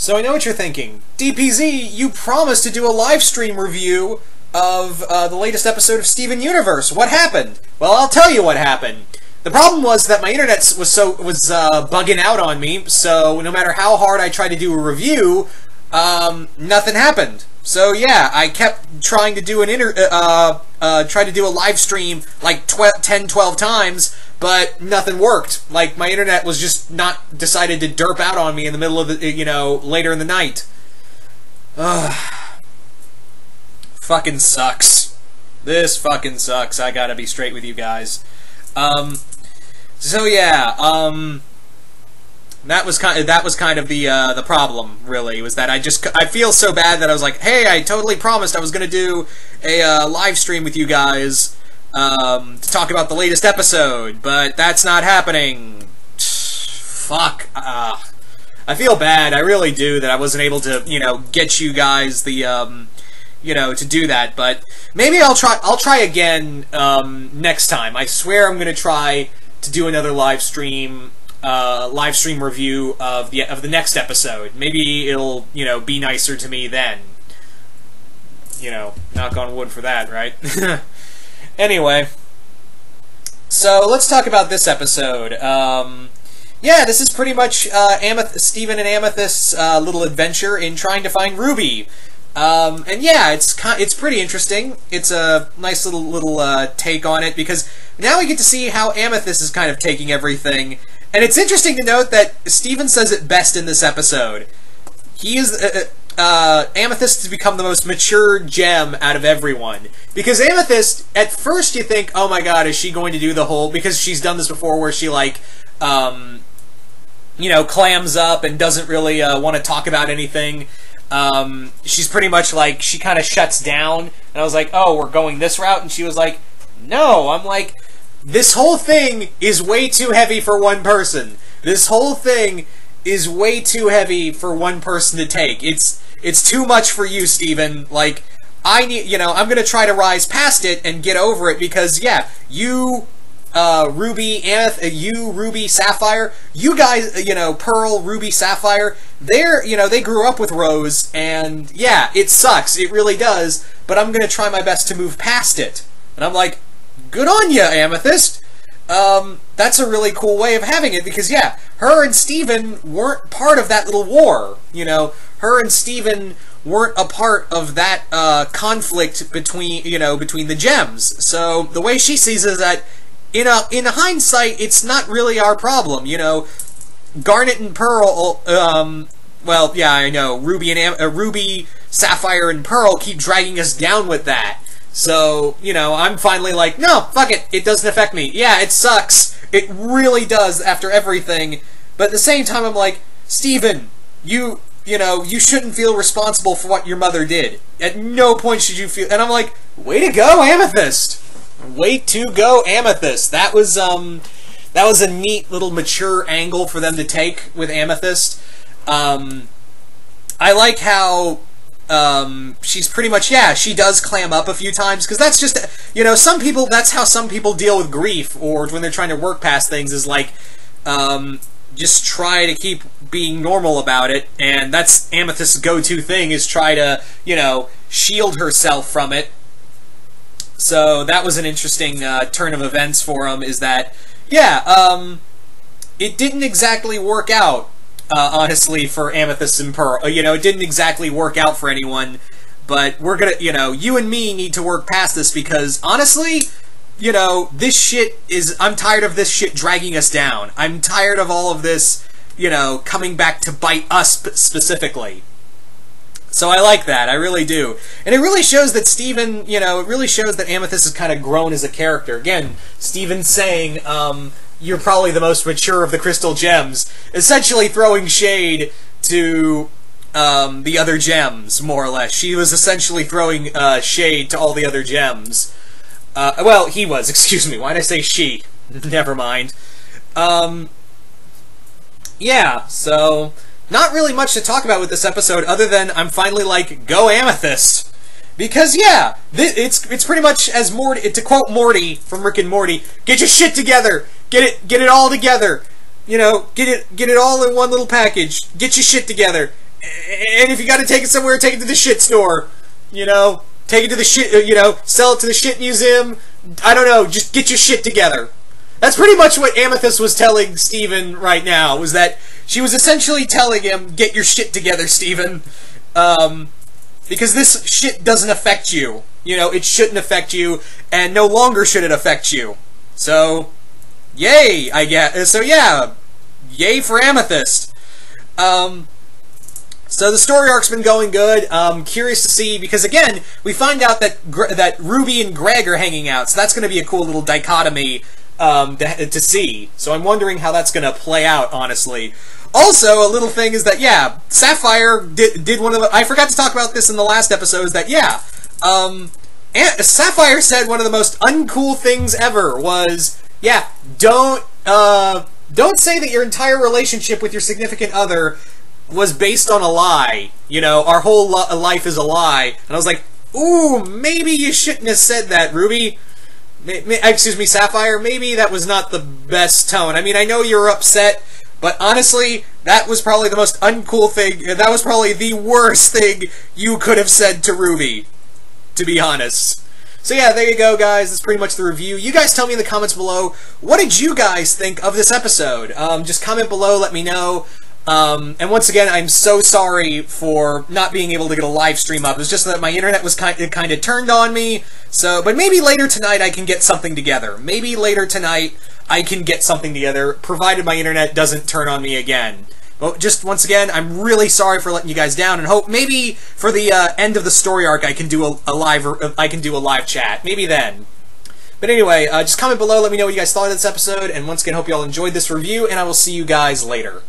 So I know what you're thinking. DPZ, you promised to do a live stream review of the latest episode of Steven Universe. What happened? Well, I'll tell you what happened. The problem was that my internet was bugging out on me, so no matter how hard I tried to do a review, nothing happened. So yeah, I kept trying to do try to do a live stream like 10, 12 times, but nothing worked. Like, my internet was just not decided to derp out on me in the middle of the, later in the night. Ugh. Fucking sucks. This fucking sucks. I gotta be straight with you guys. So yeah, that was kind of the problem, really, was that I feel so bad that I was like, hey, I totally promised I was gonna do a live stream with you guys to talk about the latest episode, but that's not happening. Fuck. I feel bad. I really do, that I wasn't able to, get you guys the to do that, but maybe I'll try again next time. I swear I'm gonna try to do another live stream review of the next episode. Maybe it'll be nicer to me then. Knock on wood for that, right? Anyway, so let's talk about this episode. Yeah, this is pretty much Steven and Amethyst's little adventure in trying to find Ruby. And yeah, it's pretty interesting. It's a nice little take on it, because now we get to see how Amethyst is kind of taking everything. And it's interesting to note that Steven says it best in this episode. He is Amethyst has become the most mature gem out of everyone, because Amethyst, at first you think, oh my god, is she going to do the whole, because she's done this before where she like clams up and doesn't really want to talk about anything. She's pretty much like, she kind of shuts down, and I was like, oh, we're going this route, and she was like, no. I'm like, this whole thing is way too heavy for one person. This whole thing is way too heavy for one person to take. It's too much for you, Steven. Like, I need, I'm gonna try to rise past it and get over it, because, yeah, you, Ruby, Ruby, Sapphire, you guys, Pearl, Ruby, Sapphire, they grew up with Rose, and yeah, it sucks, it really does, but I'm gonna try my best to move past it. And I'm like, good on ya, Amethyst! That's a really cool way of having it, because yeah, her and Steven weren't part of that little war, her and Steven weren't a part of that, conflict between the gems. So, the way she sees it is that, in hindsight, it's not really our problem, Garnet and Pearl, well, yeah, I know, Ruby, Sapphire, and Pearl keep dragging us down with that. So, I'm finally like, no, fuck it, it doesn't affect me. Yeah, it sucks. It really does after everything. But at the same time, I'm like, Steven, you shouldn't feel responsible for what your mother did. At no point should you feel... And I'm like, way to go, Amethyst! Way to go, Amethyst! That was a neat little mature angle for them to take with Amethyst. I like how... she's pretty much, yeah, she does clam up a few times, because that's just, some people, that's how some people deal with grief, or when they're trying to work past things, is like, just try to keep being normal about it, and that's Amethyst's go-to thing, is try to, shield herself from it. So that was an interesting turn of events for him, is that, yeah, it didn't exactly work out. Honestly, for Amethyst and Pearl. It didn't exactly work out for anyone, but we're gonna, you and me need to work past this, because, honestly, this shit is, I'm tired of this shit dragging us down. I'm tired of all of this, coming back to bite us specifically. So I like that, I really do. And it really shows that Steven, it really shows that Amethyst has kind of grown as a character. Again, Steven saying, you're probably the most mature of the crystal gems, essentially throwing shade to the other gems, more or less. She was essentially throwing shade to all the other gems. Well, he was, excuse me, why did I say she? Never mind. Yeah, so, not really much to talk about with this episode, other than I'm finally like, go Amethyst! Because, yeah, it's pretty much as Morty, to quote Morty from Rick and Morty, get your shit together! Get it all together! Get it all in one little package. Get your shit together. And if you got to take it somewhere, take it to the shit store. You know, take it to the shit. You know, sell it to the shit museum. I don't know. Just get your shit together. That's pretty much what Amethyst was telling Steven right now. Was that she was essentially telling him, "Get your shit together, Steven." Because this shit doesn't affect you. You know, it shouldn't affect you, and no longer should it affect you. So, yay, I guess. So yeah, yay for Amethyst. So the story arc's been going good. Curious to see, because again, we find out that Ruby and Greg are hanging out, so that's going to be a cool little dichotomy to see. So I'm wondering how that's going to play out, honestly. Also, a little thing is that, yeah, Sapphire did one of the... I forgot to talk about this in the last episode, is that, yeah, Sapphire said one of the most uncool things ever was, yeah, don't say that your entire relationship with your significant other was based on a lie. You know, our whole life is a lie. And I was like, ooh, maybe you shouldn't have said that, Ruby. Excuse me, Sapphire. Maybe that was not the best tone. I mean, I know you're upset, but honestly, that was probably the most uncool thing. That was probably the worst thing you could have said to Ruby, to be honest. So yeah, there you go, guys. That's pretty much the review. You guys tell me in the comments below, what did you guys think of this episode? Just comment below, let me know. And once again, I'm so sorry for not being able to get a live stream up. It was just that my internet was kind of turned on me. So, but maybe later tonight I can get something together. Maybe later tonight I can get something together, provided my internet doesn't turn on me again. But just once again, I'm really sorry for letting you guys down, and hope maybe for the end of the story arc I can do a live chat. Maybe then. But anyway, just comment below, let me know what you guys thought of this episode, and once again, hope you all enjoyed this review, and I will see you guys later.